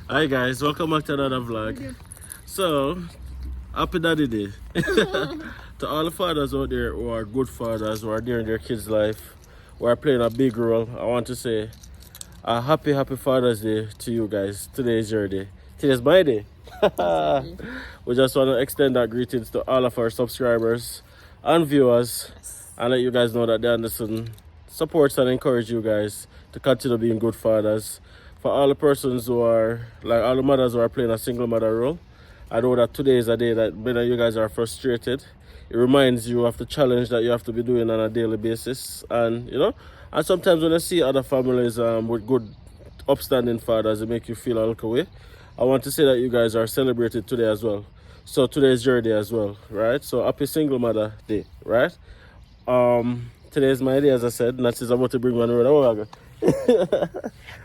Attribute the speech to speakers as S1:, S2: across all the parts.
S1: Hi guys, welcome back to another vlog. So, happy Daddy Day. To all the fathers out there who are good fathers, who are there in their kids' life, who are playing a big role, I want to say a happy Father's Day to you guys. Today is your day. Today's my day. We just want to extend that greetings to all of our subscribers and viewers and let you guys know that they understand, supports and encourage you guys to continue being good fathers. For all the persons who are, like all the mothers who are playing a single mother role, I know that today is a day that many of you guys are frustrated. It reminds you of the challenge that you have to be doing on a daily basis. And, you know, and sometimes when I see other families with good, upstanding fathers, it make you feel a little way. I want to say that you guys are celebrated today as well. So today is your day as well, right? So happy single mother day, right? Today is my day, as I said, and that is about to bring one road.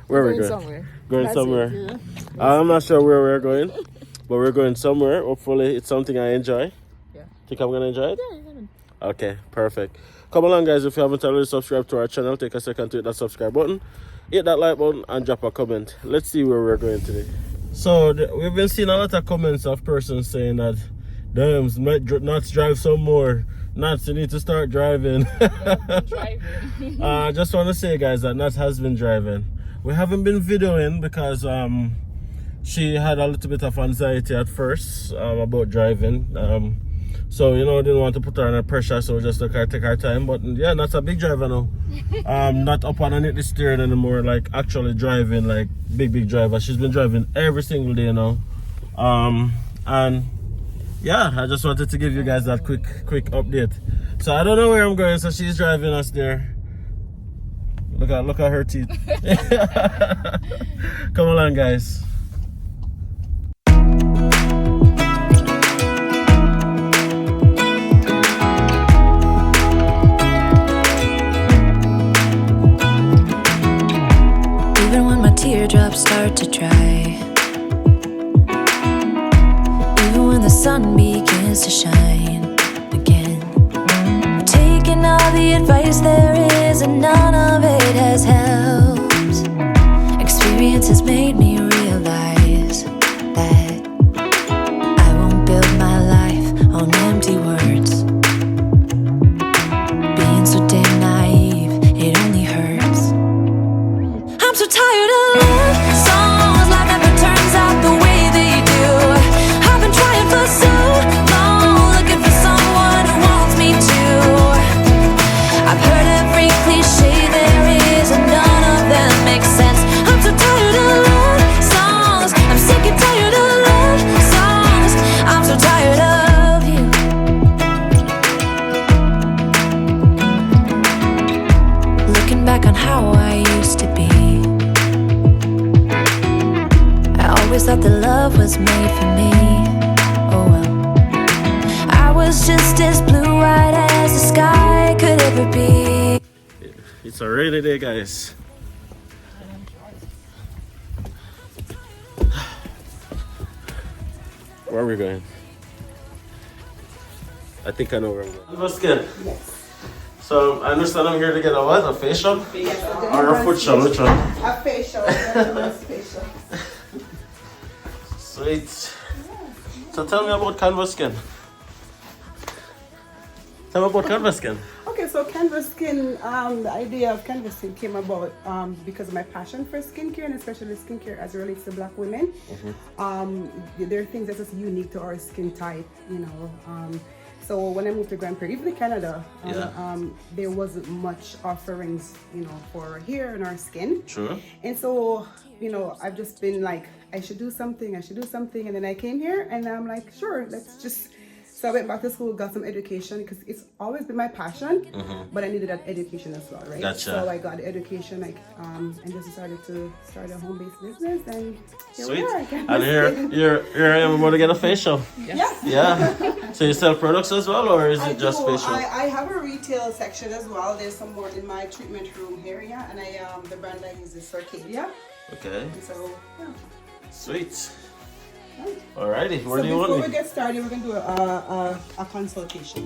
S1: Where are we going?
S2: Somewhere.
S1: Going
S2: That's
S1: somewhere.
S2: It, yeah.
S1: I'm not sure where we're going, but we're going somewhere. Hopefully it's something I enjoy.
S2: Yeah.
S1: Think I'm gonna enjoy it?
S2: Yeah, you're gonna.
S1: Okay, perfect. Come along guys, if you haven't already subscribed to our channel, take a second to hit that subscribe button, hit that like button and drop a comment. Let's see where we're going today. So we've been seeing a lot of comments of persons saying that damn, not drive some more. Nats, you need to start driving. I just want to say, guys, that Nats has been driving. We haven't been videoing because she had a little bit of anxiety at first about driving. So, you know, didn't want to put her under pressure, so we just let her take her time. But yeah, Nats a big driver now. Not up underneath the steering anymore, like actually driving, like big driver. She's been driving every single day now. And yeah, I just wanted to give you guys that quick update. So I don't know where I'm going, so she's driving us there. Look at her teeth. Come along, guys.
S3: Even when my teardrops start to dry, the sun begins to shine again. I'm taking all the advice there is, and none of it has helped. Experience has made me realize that I won't build my life on empty words. Being so damn naive, it only hurts. I'm so tired of love songs, life never turns out the way they do. For so long, looking for someone who wants me to. I've heard every cliche there is, and none of them make sense. I'm so tired of love songs. I'm sick and tired of love songs. I'm so tired of you. Looking back on how I used to be, I always thought that love was made for me. Oh well, I was just as blue-eyed as the sky could ever be.
S1: It's a rainy day, guys. Where are we going? I think I know where I'm going. What's good?
S2: Yes.
S1: So I understand I'm here to get a what? A facial?
S2: Yes.
S1: Or a foot shot? Which one?
S2: A facial. Facial.
S1: Sweet. So tell me about canvas skin. Tell me about canvas skin.
S2: Okay, so canvas skin, the idea of canvas skin came about because of my passion for skincare, and especially skincare as it relates to Black women. There are things that are unique to our skin type, you know. So when I moved to Grand Prairie, even in Canada, there wasn't much offerings, you know, for hair and our skin.
S1: True.
S2: And so, you know, I've just been like, I should do something. And then I came here and I'm like, sure, let's just. So I went back to school, got some education because it's always been my passion, but I needed that education as well, right?
S1: Gotcha.
S2: So I got the education, like, and just decided to start a home-based business, and here
S1: Sweet.
S2: we are.
S1: And here I am about to get a facial.
S2: Yes.
S1: Yeah. So you sell products as well, or is it just facial?
S2: I have a retail section as well. There's some more in my treatment room area, and the brand I use is Circadia.
S1: Okay.
S2: So yeah.
S1: Sweet.
S2: Right.
S1: Alrighty, where
S2: So
S1: do you want me?
S2: before we get started, we're going to do a consultation.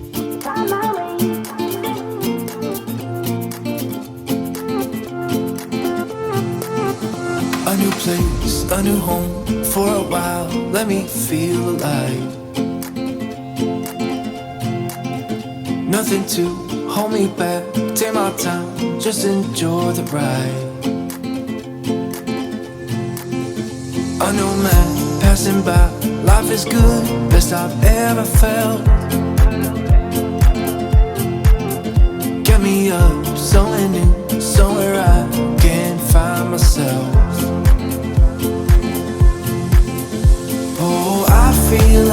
S4: A new place, a new home for a while. Let me feel alive. Nothing to hold me back. Take my time, just enjoy the ride. A new man passing by. Life is good, best I've ever felt. Get me up, somewhere new, somewhere I can find myself. Oh, I feel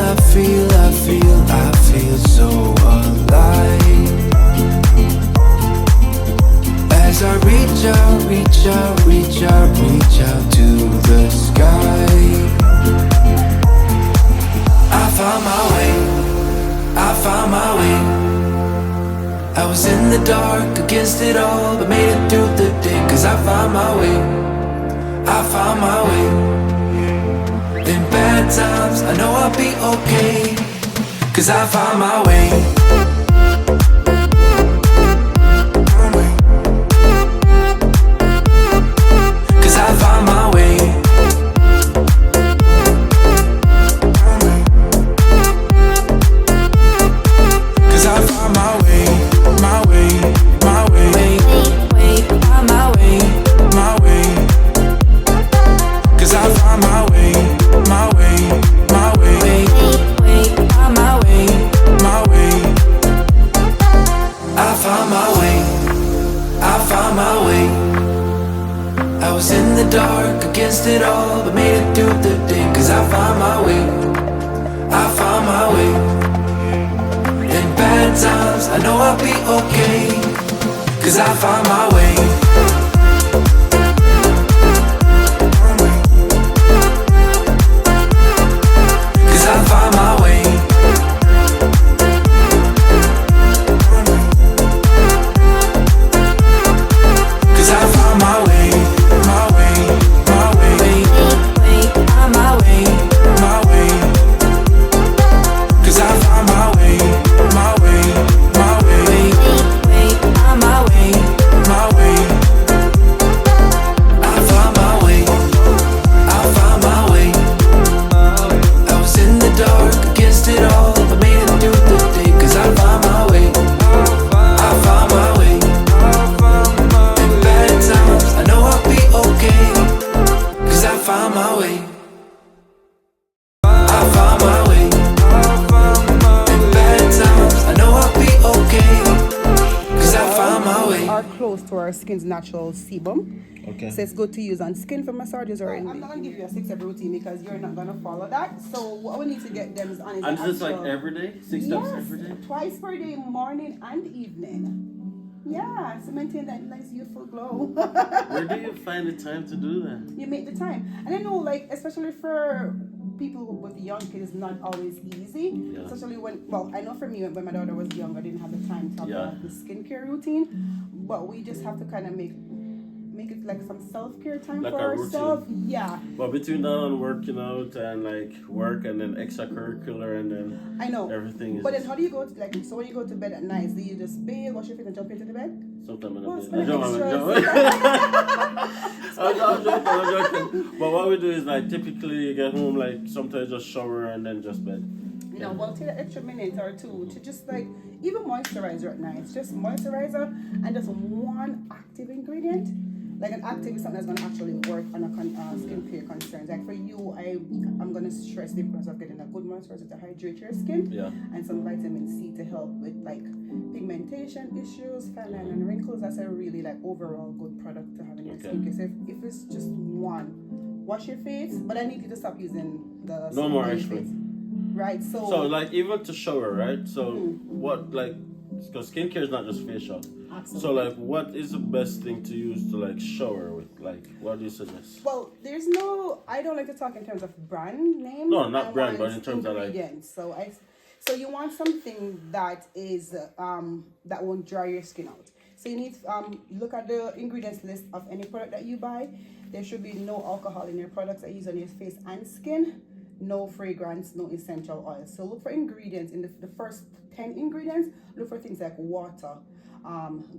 S4: so alive. As I reach out to the sky. I found my way. I was in the dark against it all, but made it through the day. Cause I found my way. In bad times, I know I'll be okay. Cause I found my way. Cause I found my way. Cause I found my way. My way. My way. My way. My way. Cause I found my way. My way. My way. My way. My way. I found my way. I found my way. I was in the dark against it all, but made it through the day. Cause I found my way. I found my way. In bad times, I know I'll be okay. Cause I found my way. Cause I found my way. Cause I found my way. My way. My way. My way. My way. Cause I found my way. My way. My way. My way. My way. I found my way. I found my way. I was in the dark against it all, but made it through the day. Cause I found my way. I found my way. In bad times, I know I'll be okay. Cause I found my way. I found my way. In bad times, I know I'll be okay. Cause I found my way.
S2: Are close to our skin's natural sebum.
S1: Okay.
S2: So it's good to use on skin for massages or I'm not gonna give you a 6-step routine because you're not gonna follow that. So what we need to get them is on is
S1: And
S2: the
S1: this is like
S2: actual-
S1: every day? 6 steps every day?
S2: Twice per day, morning and evening. Yeah, to maintain that nice youthful glow.
S1: Where do you find the time to do that?
S2: You make the time. And I know, like, especially for people with young kids, it's not always easy.
S1: Yeah.
S2: Especially when, well, I know for me, when my daughter was young, I didn't have the time to have
S1: Yeah.
S2: the skincare routine. But we just have to kind of make it like some self-care time
S1: Like
S2: for
S1: a routine.
S2: ourselves. Yeah,
S1: But between that and working out and like work and then extracurricular and then
S2: I know.
S1: everything is
S2: But then how do you go to, like, so when you go to bed at night, do you just bathe, wash your face and jump into the bed?
S1: sometime in
S2: What's
S1: a
S2: the
S1: bit. I'm joking. But what we do is like typically you get home like sometimes just shower and then just bed.
S2: You know, well, take an extra minute or two to just like even moisturizer at night. Just moisturizer and just one active ingredient. Like an active is something that's going to actually work on a skincare concerns. Like for you, I'm going to stress the importance of getting a good moisturizer to hydrate your skin.
S1: Yeah.
S2: And some vitamin C to help with like pigmentation issues, fine line and wrinkles. That's a really like overall good product to have in your skincare. So if it's just one, wash your face. But I need you to stop using the
S1: No more
S2: face.
S1: extra.
S2: Right,
S1: So like even to shower, right? So what like because skincare is not just facial.
S2: Absolutely.
S1: So like what is the best thing to use to like shower with? Like what do you suggest?
S2: Well, there's no. I don't like to talk in terms of brand name.
S1: No, not
S2: I
S1: brand,
S2: want
S1: but in terms of, like-
S2: ingredients. So you want something that is that won't dry your skin out. So you need look at the ingredients list of any product that you buy. There should be no alcohol in your products that you use on your face and skin. No fragrance, no essential oils. So look for ingredients in the first 10 ingredients. Look for things like water,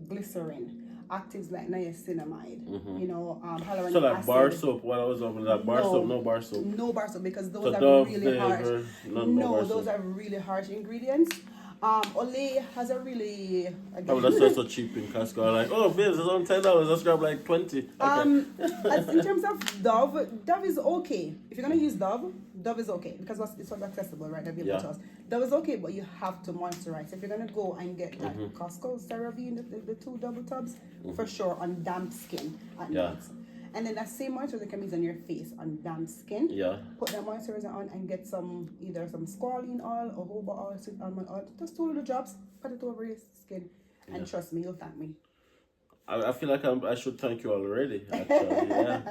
S2: glycerin, actives like niacinamide, you know, hyaluronic
S1: So like
S2: acid.
S1: bar soap, what I was over that bar soap, no bar soap.
S2: No bar soap because those
S1: So
S2: are
S1: Dove,
S2: really harsh.
S1: Flavor, no
S2: No,
S1: bar
S2: those
S1: soap.
S2: are really harsh ingredients. Olay has a really
S1: Oh, that's also cheap in Costco. Like, oh, babes, it's on $10. Let's grab like 20. Okay.
S2: in terms of Dove is okay. If you're gonna use Dove is okay because it's not accessible right now.
S1: Yeah.
S2: To us. Dove is okay, but you have to moisturize. If you're gonna go and get that Costco CeraVe, the 2 double tubs, for sure on damp skin at night. And then that same moisturizer can be used on your face on damp skin.
S1: Yeah.
S2: Put that moisturizer on and get either some squalene oil or jojoba oil, sweet almond oil. Just 2 little drops, put it over your skin, and trust me, you'll thank me.
S1: I feel like I should thank you already, actually, yeah.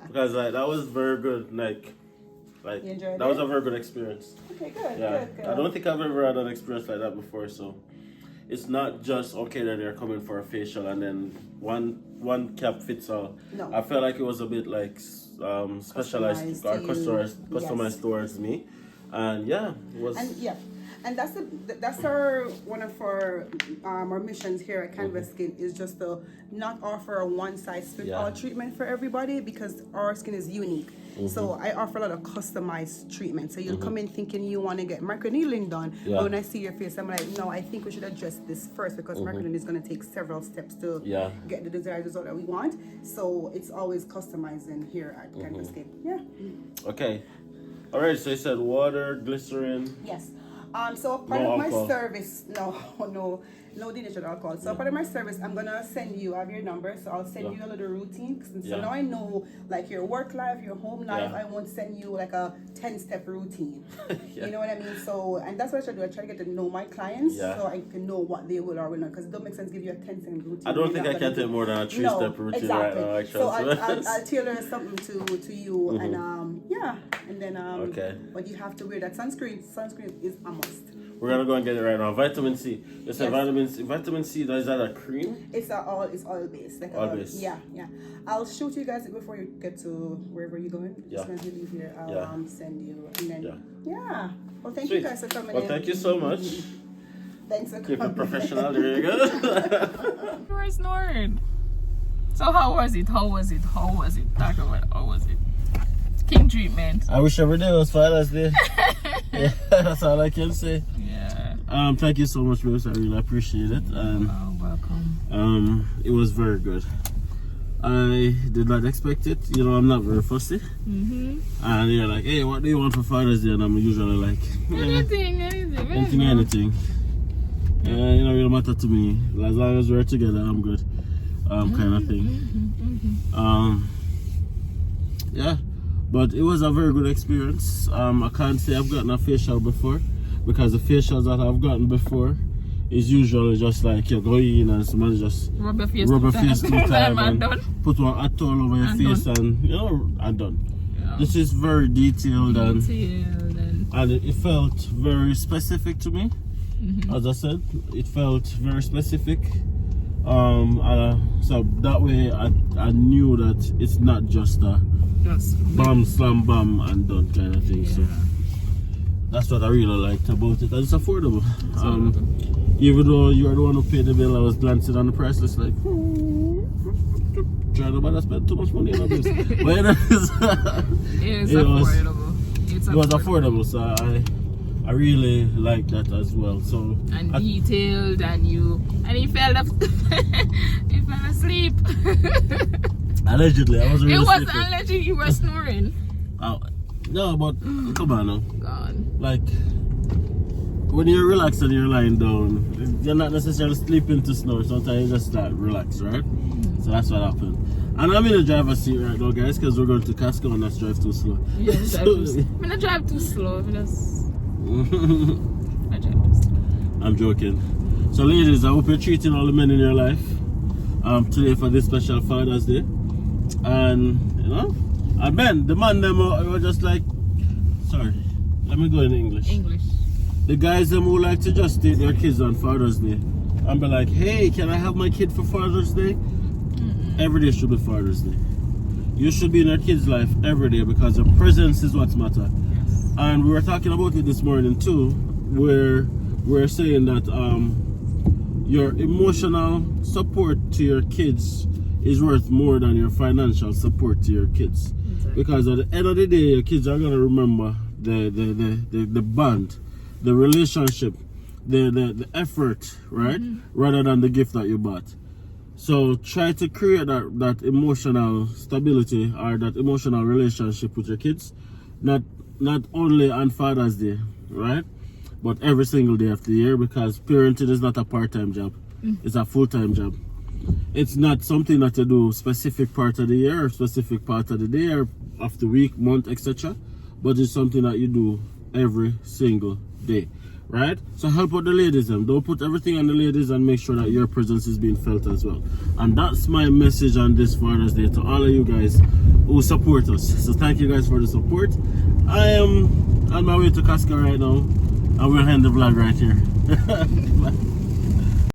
S1: Because like, that was very good, like
S2: you enjoyed
S1: that was
S2: it?
S1: a very good experience.
S2: Okay, good,
S1: Yeah,
S2: good.
S1: I don't think I've ever had an experience like that before, so it's not just, okay, that they're coming for a facial and then one cap fits all.
S2: No.
S1: I felt like it was a bit like specialized or customized towards me. And yeah, it was...
S2: And that's one of our missions here at Canvas Skin is just to not offer a one-size-fits-all treatment for everybody because our skin is unique. So I offer a lot of customized treatment. So you'll come in thinking you want to get microneedling done, but when I see your face, I'm like, no, I think we should address this first because microneedling is going to take several steps to get the desired result that we want. So it's always customizing here at Canvas Skin. Yeah.
S1: Okay. All right. So you said water, glycerin.
S2: Yes. So part of my service, no denatured alcohol. So part of my service, I'm gonna send you. I have your number, so I'll send you a little routine. So now I know, like your work life, your home life. I won't send you like a 10-step routine. You know what I mean? So, and that's what I try to do. I try to get to know my clients, so I can know what they will or will not. Because it don't make sense give you a 10-second routine.
S1: I don't think I can take more than a 3-step routine right now. Actually,
S2: so I'll tailor something to you, and and then but you have to wear that sunscreen. Sunscreen is a must.
S1: We're gonna go and get it right now. Vitamin C. You said vitamin C. Is that a cream?
S2: It's oil based. Like
S1: oil based.
S2: Yeah. I'll shoot you guys before you get to wherever you're going. As soon as you leave here, I'll send you. And then Well, thank you guys for coming in.
S1: Well, thank you so much.
S2: Thanks for
S1: Keep
S2: coming.
S1: it professional. There you go.
S5: You were snoring. So how was it? Talk about it. How was it? King treatment.
S1: I wish every day was Father's Day. Yeah, that's all I can say.
S5: Yeah.
S1: Thank you so much, babes. I really appreciate it.
S5: Welcome.
S1: It was very good. I did not expect it. You know, I'm not very fussy. And you're like, hey, what do you want for Father's Day? And I'm usually like,
S5: Anything.
S1: anything. You know, it don't matter to me. As long as we're together, I'm good. Kind of thing. Yeah. But it was a very good experience. I can't say I've gotten a facial before because the facials that I've gotten before is usually just like you go in and someone just
S5: rub your face two
S1: times
S5: and done.
S1: Put one hot towel over your face and and done. Yeah. This is very detailed and it felt very specific to me. As I said, it felt very specific. So that way I knew that it's not just a bam, slam, bam, and done kind of thing. So that's what I really liked about it. And it's affordable. Even though you are the one who paid the bill, I was glancing on the price list like, trying to spend too much money on this. But it was affordable. So I really like that as well. So
S5: detailed, and you fell asleep.
S1: Allegedly, I wasn't really sleeping.
S5: It was allegedly you were snoring.
S1: No, but come on now.
S5: God.
S1: Like when you're relaxed and you're lying down, you're not necessarily sleeping to snore. Sometimes you just start relaxed, right? So that's what happened. And I'm in the driver's seat right now, guys, because we're going to Costco and let's drive too slow.
S5: Yeah, I'm gonna drive too slow. I drive too slow.
S1: I'm joking. So, ladies, I hope you're treating all the men in your life today for this special Father's Day. And, you know, and men, the man them were just like, sorry, let me go in English. The guys them who like to just take their kids on Father's Day and be like, hey, can I have my kid for Father's Day? Every day should be Father's Day. You should be in your kid's life every day because your presence is what's matter. Yes. And we were talking about it this morning too, where we're saying that your emotional support to your kids is worth more than your financial support to your kids.
S5: Exactly.
S1: Because at the end of the day, your kids are gonna remember the bond, the relationship, the effort, right? Rather than the gift that you bought. So try to create that emotional stability or that emotional relationship with your kids, not only on Father's Day, right? But every single day of the year, because parenting is not a part-time job. It's a full-time job. It's not something that you do specific part of the year or specific part of the day or of the week, month, etc. But it's something that you do every single day, right? So help out the ladies, them. Don't put everything on the ladies, and make sure that your presence is being felt as well. And that's my message on this Father's Day to all of you guys who support us. So thank you guys for the support. I am on my way to Casca right now, and we'll end the vlog right here. Bye.